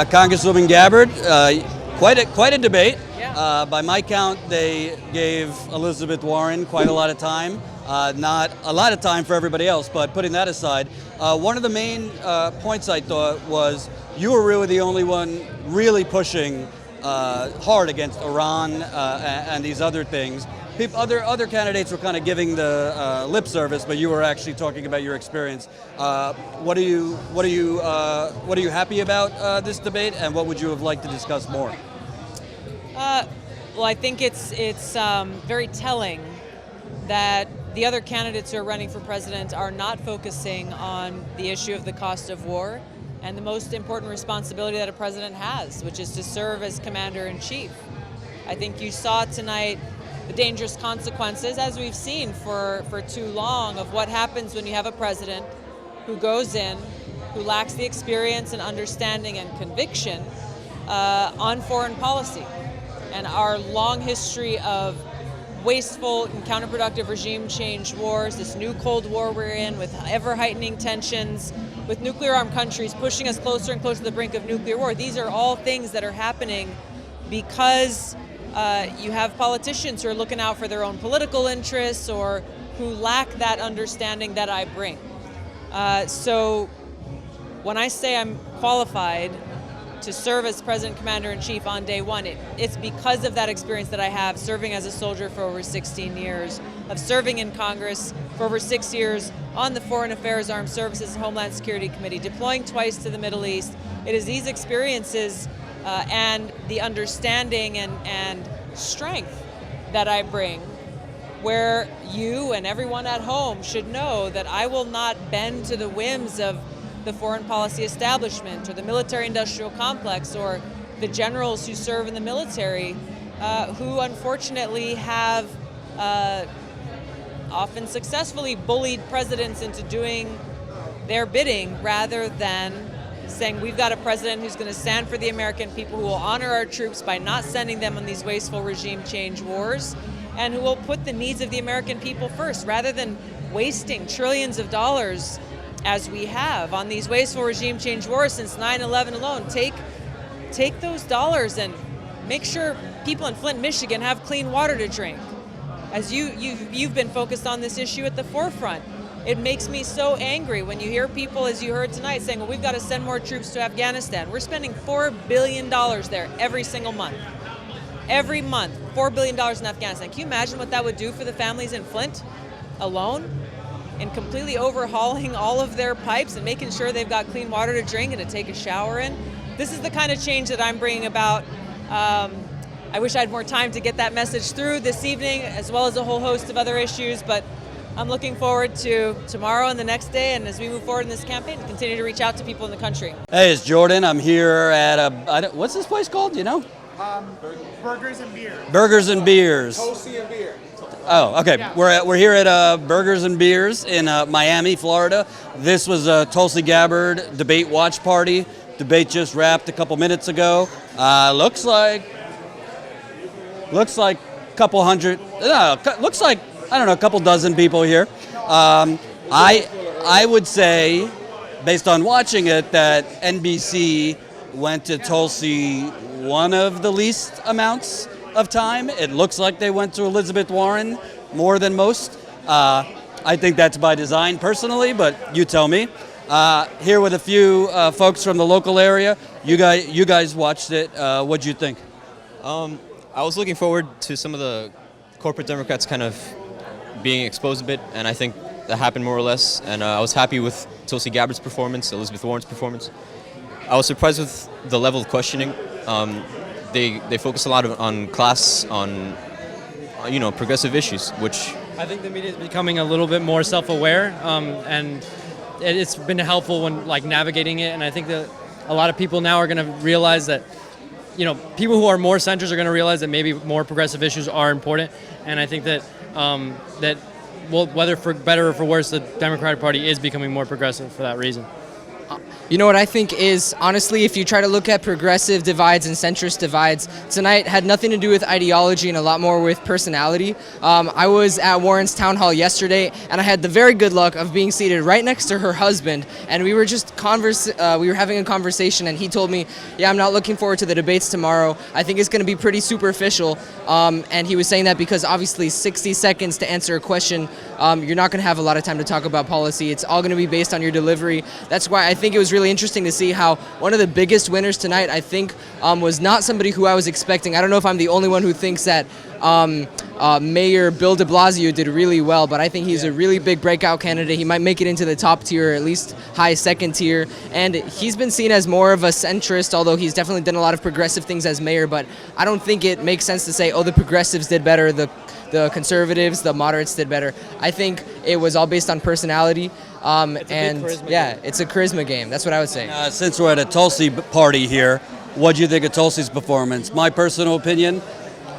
Congresswoman Gabbard, quite a debate. Yeah. By my count, they gave Elizabeth Warren quite a lot of time. Not a lot of time for everybody else, but putting that aside, one of the main points I thought was you were really the only one really pushing hard against Iran and these other things. Other candidates were kind of giving the lip service, but you were actually talking about your experience. What are you happy about this debate, and what would you have liked to discuss more? Well, I think it's very telling that the other candidates who are running for president are not focusing on the issue of the cost of war and the most important responsibility that a president has, which is to serve as commander-in-chief. I think you saw tonight the dangerous consequences, as we've seen for too long, of what happens when you have a president who goes in, who lacks the experience and understanding and conviction on foreign policy. And our long history of wasteful and counterproductive regime change wars, this new Cold War we're in with ever-heightening tensions, with nuclear-armed countries pushing us closer and closer to the brink of nuclear war. These are all things that are happening because you have politicians who are looking out for their own political interests or who lack that understanding that I bring. So when I say I'm qualified to serve as President Commander-in-Chief on day one, it's because of that experience that I have serving as a soldier for over 16 years, of serving in Congress for over 6 years on the Foreign Affairs, Armed Services, and Homeland Security Committee, deploying twice to the Middle East. It is these experiences and the understanding and strength that I bring where you and everyone at home should know that I will not bend to the whims of the foreign policy establishment or the military-industrial complex or the generals who serve in the military who unfortunately have often successfully bullied presidents into doing their bidding rather than saying we've got a president who's going to stand for the American people, who will honor our troops by not sending them on these wasteful regime change wars, and who will put the needs of the American people first rather than wasting trillions of dollars as we have on these wasteful regime change wars since 9/11 alone. Take those dollars and make sure people in Flint, Michigan have clean water to drink. As you've been focused on this issue at the forefront. It makes me so angry when you hear people, as you heard tonight, saying, well, we've got to send more troops to Afghanistan. We're spending $4 billion there every single month. Every month, $4 billion in Afghanistan. Can you imagine what that would do for the families in Flint alone? And completely overhauling all of their pipes and making sure they've got clean water to drink and to take a shower in. This is the kind of change that I'm bringing about. I wish I had more time to get that message through this evening, as well as a whole host of other issues, but I'm looking forward to tomorrow and the next day, and as we move forward in this campaign, to continue to reach out to people in the country. Hey, it's Jordan. I'm here at what's this place called? Do you know? Burgers and Beers. Burgers and Beers. Tulsi and Beer. Oh, okay. Yeah. We're here at Burgers and Beers in Miami, Florida. This was a Tulsi Gabbard debate watch party. Debate just wrapped a couple minutes ago. Looks like a couple hundred. Looks like, I don't know, a couple dozen people here. I would say, based on watching it, that NBC went to Tulsi one of the least amounts of time. It looks like they went to Elizabeth Warren more than most. I think that's by design personally, but you tell me. Here with a few folks from the local area. You guys watched it. What'd you think? I was looking forward to some of the corporate Democrats kind of being exposed a bit, and I think that happened more or less. And I was happy with Tulsi Gabbard's performance, Elizabeth Warren's performance. I was surprised with the level of questioning. They focus a lot on class, on progressive issues, which I think the media is becoming a little bit more self-aware, and it's been helpful when navigating it. And I think that a lot of people now are going to realize that, people who are more centrist are going to realize that maybe more progressive issues are important. And I think that whether for better or for worse, the Democratic Party is becoming more progressive for that reason. You know what I think is, honestly, if you try to look at progressive divides and centrist divides, tonight had nothing to do with ideology and a lot more with personality. I was at Warren's town hall yesterday, and I had the very good luck of being seated right next to her husband, and we were just we were having a conversation, and he told me, yeah, I'm not looking forward to the debates tomorrow. I think it's going to be pretty superficial, and he was saying that because obviously 60 seconds to answer a question, you're not going to have a lot of time to talk about policy. It's all going to be based on your delivery. That's why I think it was really interesting to see how one of the biggest winners tonight, I think, was not somebody who I was expecting. I don't know if I'm the only one who thinks that Mayor Bill de Blasio did really well, but I think he's a really big breakout candidate. He might make it into the top tier, or at least high second tier, and he's been seen as more of a centrist, although he's definitely done a lot of progressive things as mayor, but I don't think it makes sense to say, oh, the progressives did better, the conservatives, the moderates did better. I think it was all based on personality, and yeah, it's a charisma game. That's what I would say. Since we're at a Tulsi party here, what do you think of Tulsi's performance? My personal opinion,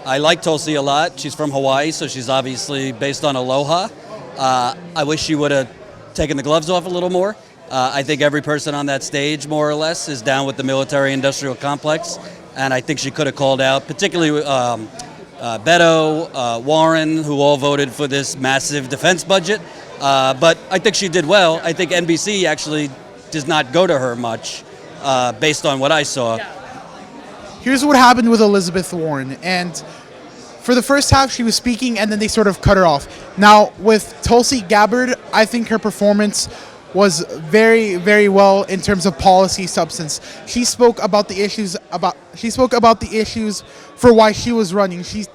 I like Tulsi a lot. She's from Hawaii, so she's obviously based on aloha. I wish she would have taken the gloves off a little more. I think every person on that stage, more or less, is down with the military-industrial complex, and I think she could have called out, particularly Beto, Warren, who all voted for this massive defense budget. But I think she did well. I think NBC actually does not go to her much, based on what I saw. Here's what happened with Elizabeth Warren. And for the first half, she was speaking, and then they sort of cut her off. Now, with Tulsi Gabbard, I think her performance was very, very well in terms of policy substance. She spoke about the issues for why she was running. She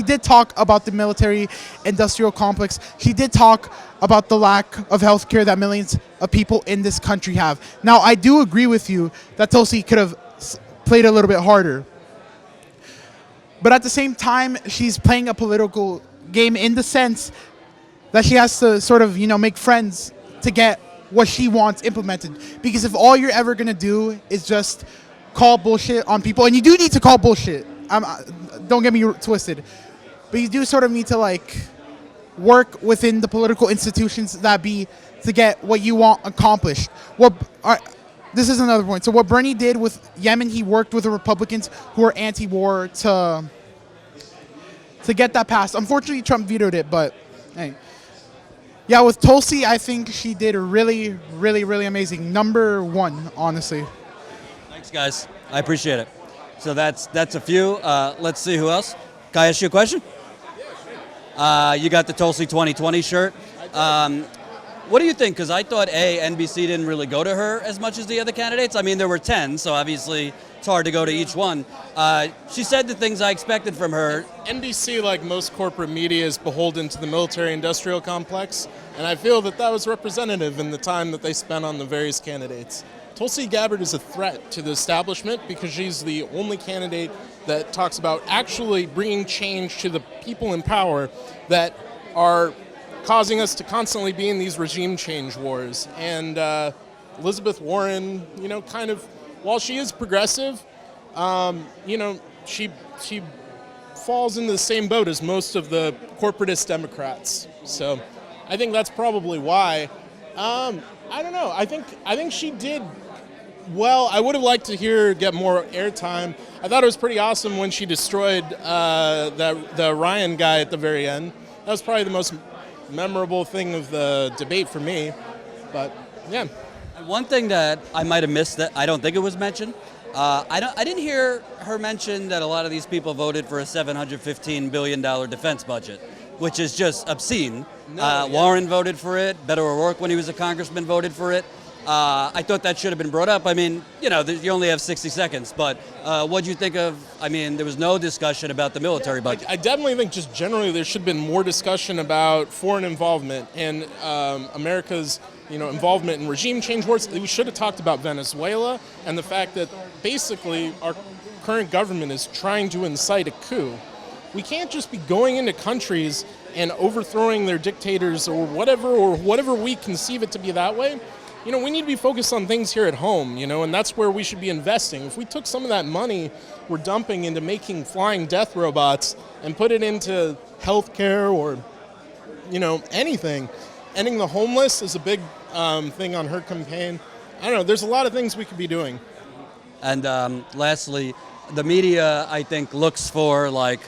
did talk about the military-industrial complex. She did talk about the lack of health care that millions of people in this country have. Now, I do agree with you that Tulsi could have played a little bit harder. But at the same time, she's playing a political game in the sense that she has to sort of, make friends to get what she wants implemented. Because if all you're ever going to do is just call bullshit on people, and you do need to call bullshit, don't get me twisted, but you do sort of need to work within the political institutions that be to get what you want accomplished. This is another point. So what Bernie did with Yemen, he worked with the Republicans who are anti-war to get that passed. Unfortunately, Trump vetoed it, but hey. Yeah, with Tulsi, I think she did really, really, really amazing. Number one, honestly. Thanks, guys. I appreciate it. So that's a few. Let's see who else. Can I ask you a question? You got the Tulsi 2020 shirt. What do you think? Because I thought, NBC didn't really go to her as much as the other candidates. I mean, there were 10, so obviously it's hard to go to each one. She said the things I expected from her. NBC, like most corporate media, is beholden to the military-industrial complex, and I feel that was representative in the time that they spent on the various candidates. Tulsi Gabbard is a threat to the establishment because she's the only candidate that talks about actually bringing change to the people in power that are causing us to constantly be in these regime change wars. And Elizabeth Warren, kind of, while she is progressive, she falls into the same boat as most of the corporatist Democrats. So I think that's probably why. I don't know. I think she did well. I would have liked to get more airtime. I thought it was pretty awesome when she destroyed the Ryan guy at the very end. That was probably the most memorable thing of the debate for me. But yeah. One thing that I might have missed that I don't think it was mentioned. I didn't hear her mention that a lot of these people voted for a $715 billion defense budget, which is just obscene. Warren voted for it. Beto O'Rourke, when he was a congressman, voted for it. I thought that should have been brought up. I mean, you only have 60 seconds, but what do you think of, there was no discussion about the military budget. I definitely think just generally there should have been more discussion about foreign involvement and America's involvement in regime change wars. We should have talked about Venezuela and the fact that basically our current government is trying to incite a coup. We can't just be going into countries and overthrowing their dictators or whatever we conceive it to be that way. We need to be focused on things here at home, and that's where we should be investing. If we took some of that money we're dumping into making flying death robots and put it into healthcare or, anything. Ending the homeless is a big thing on her campaign. I don't know. There's a lot of things we could be doing. And lastly, the media, I think, looks for like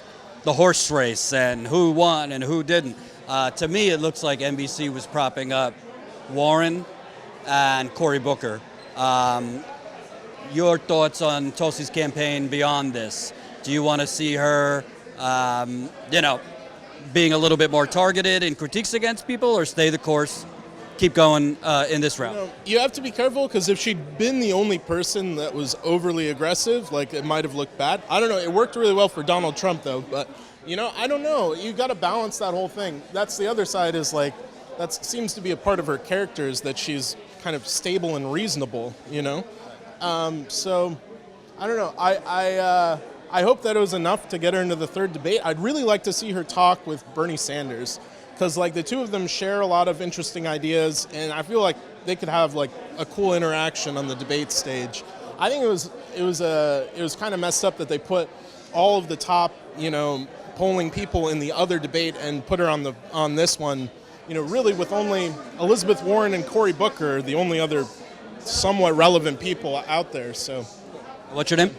the horse race and who won and who didn't. To me, it looks like NBC was propping up Warren and Cory Booker. Your thoughts on Tulsi's campaign beyond this? Do you want to see her, being a little bit more targeted in critiques against people, or stay the course, keep going in this route? You have to be careful, because if she'd been the only person that was overly aggressive, like, it might have looked bad. I don't know. It worked really well for Donald Trump, though. But, I don't know. You got to balance that whole thing. That's the other side, is like, that seems to be a part of her character, is that she's kind of stable and reasonable, So, I don't know. I hope that it was enough to get her into the third debate. I'd really like to see her talk with Bernie Sanders, because like the two of them share a lot of interesting ideas, and I feel like they could have like a cool interaction on the debate stage. I think it was kind of messed up that they put all of the top polling people in the other debate and put her on this one. Really with only Elizabeth Warren and Cory Booker, the only other somewhat relevant people out there. So, what's your name?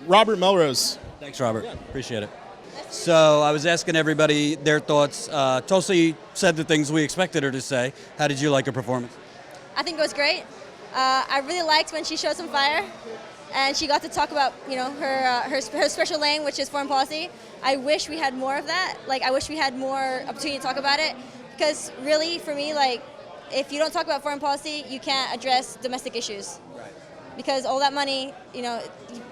Robert Melrose. Thanks, Robert. Yeah. Appreciate it. So I was asking everybody their thoughts. Tulsi said the things we expected her to say. How did you like her performance? I think it was great. I really liked when she showed some fire, and she got to talk about her special lane, which is foreign policy. I wish we had more of that. Like, I wish we had more opportunity to talk about it, because really, for me, like, if you don't talk about foreign policy, you can't address domestic issues. Right. Because all that money,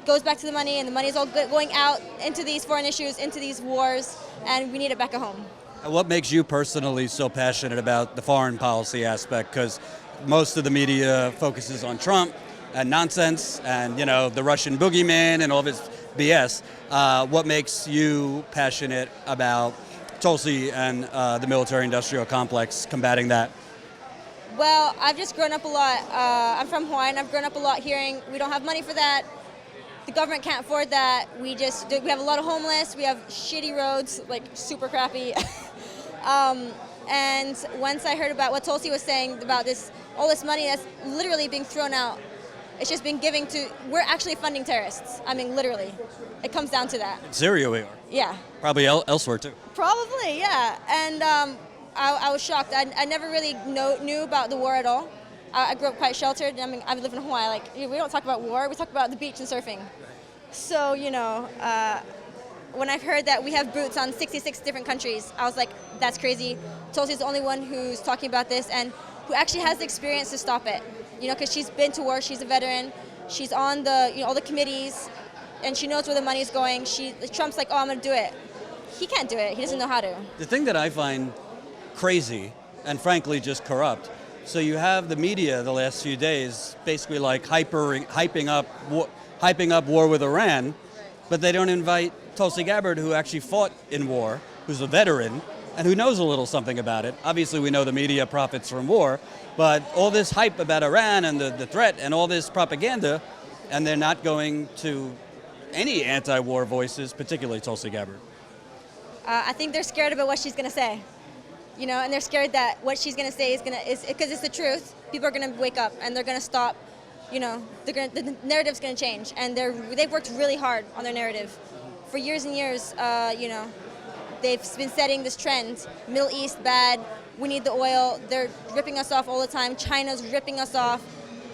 goes back to the money, and the money is all going out into these foreign issues, into these wars, and we need it back at home. And what makes you personally so passionate about the foreign policy aspect? Because most of the media focuses on Trump and nonsense and, the Russian boogeyman and all of his BS. What makes you passionate about Tulsi and the military-industrial complex, combating that? Well, I've just grown up a lot. I'm from Hawaii, and I've grown up a lot hearing we don't have money for that. The government can't afford that. We have a lot of homeless. We have shitty roads, like super crappy. And once I heard about what Tulsi was saying about all this money that's literally being thrown out, it's just been we're actually funding terrorists. I mean, literally. It comes down to that. In Syria we are. Yeah. Probably elsewhere too. Probably, yeah. And I was shocked. I never really knew about the war at all. I grew up quite sheltered. I mean, I live in Hawaii. Like, we don't talk about war. We talk about the beach and surfing. So, when I've heard that we have boots on 66 different countries, I was like, that's crazy. Tulsi's the only one who's talking about this and who actually has the experience to stop it. Because she's been to war. She's a veteran. She's on all the committees, and she knows where the money's going. Trump's like, oh, I'm going to do it. He can't do it. He doesn't know how to. The thing that I find crazy and frankly just corrupt. So you have the media the last few days basically like hyping up war with Iran, but they don't invite Tulsi Gabbard, who actually fought in war, who's a veteran, and who knows a little something about it. Obviously, we know the media profits from war, but all this hype about Iran and the threat and all this propaganda, and they're not going to any anti-war voices, particularly Tulsi Gabbard. I think they're scared about what she's going to say. And they're scared that what she's going to say is because it's the truth. People are going to wake up and they're going to stop. The narrative's going to change, and they've worked really hard on their narrative for years and years. They've been setting this trend: Middle East bad. We need the oil. They're ripping us off all the time. China's ripping us off.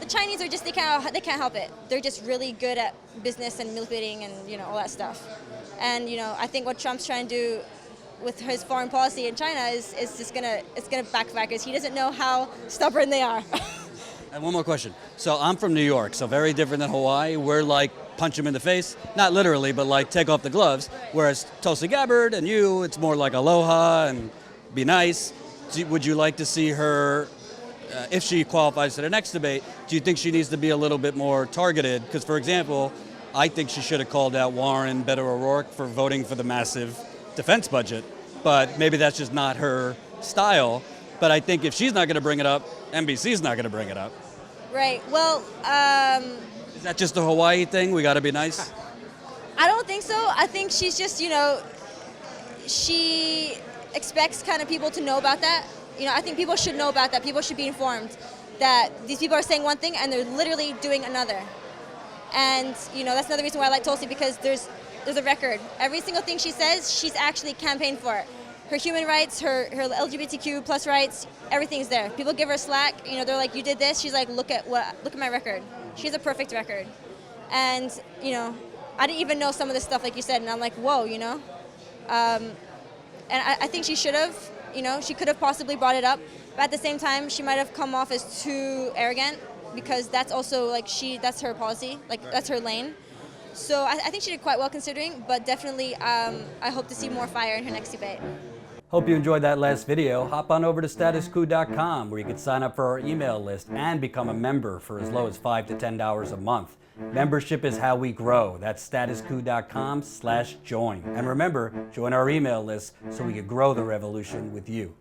The Chinese are they can't help it. They're just really good at business and manipulating and all that stuff. And I think what Trump's trying to do with his foreign policy in China is just gonna backfire, because he doesn't know how stubborn they are. And one more question. So I'm from New York, so very different than Hawaii. We're like punch him in the face, not literally, but like take off the gloves. Whereas Tulsi Gabbard and you, it's more like aloha and be nice. Would you like to see her, if she qualifies to the next debate, do you think she needs to be a little bit more targeted? Because, for example, I think she should have called out Warren, Beto O'Rourke for voting for the massive defense budget, but maybe that's just not her style. But I think if she's not going to bring it up, NBC's not going to bring it up. Right. Well, is that just a Hawaii thing? We got to be nice? I don't think so. I think she's just, she expects kind of people to know about that. I think people should know about that. People should be informed. that these people are saying one thing and they're literally doing another. And that's another reason why I like Tulsi, because there's a record. Every single thing she says, she's actually campaigned for it. Her human rights, her LGBTQ plus rights, everything's there. People give her slack. They're like, you did this. She's like, look at my record. She has a perfect record. And I didn't even know some of this stuff, like you said, and I'm like, whoa, And I think she should have. She could have possibly brought it up, but at the same time, she might have come off as too arrogant, because that's also like that's her policy, like that's her lane. So I think she did quite well considering, but definitely I hope to see more fire in her next debate. Hope you enjoyed that last video. Hop on over to statusquo.com where you can sign up for our email list and become a member for as low as $5 to $10 a month. Membership is how we grow. That's statusquo.com/join. And remember, join our email list so we can grow the revolution with you.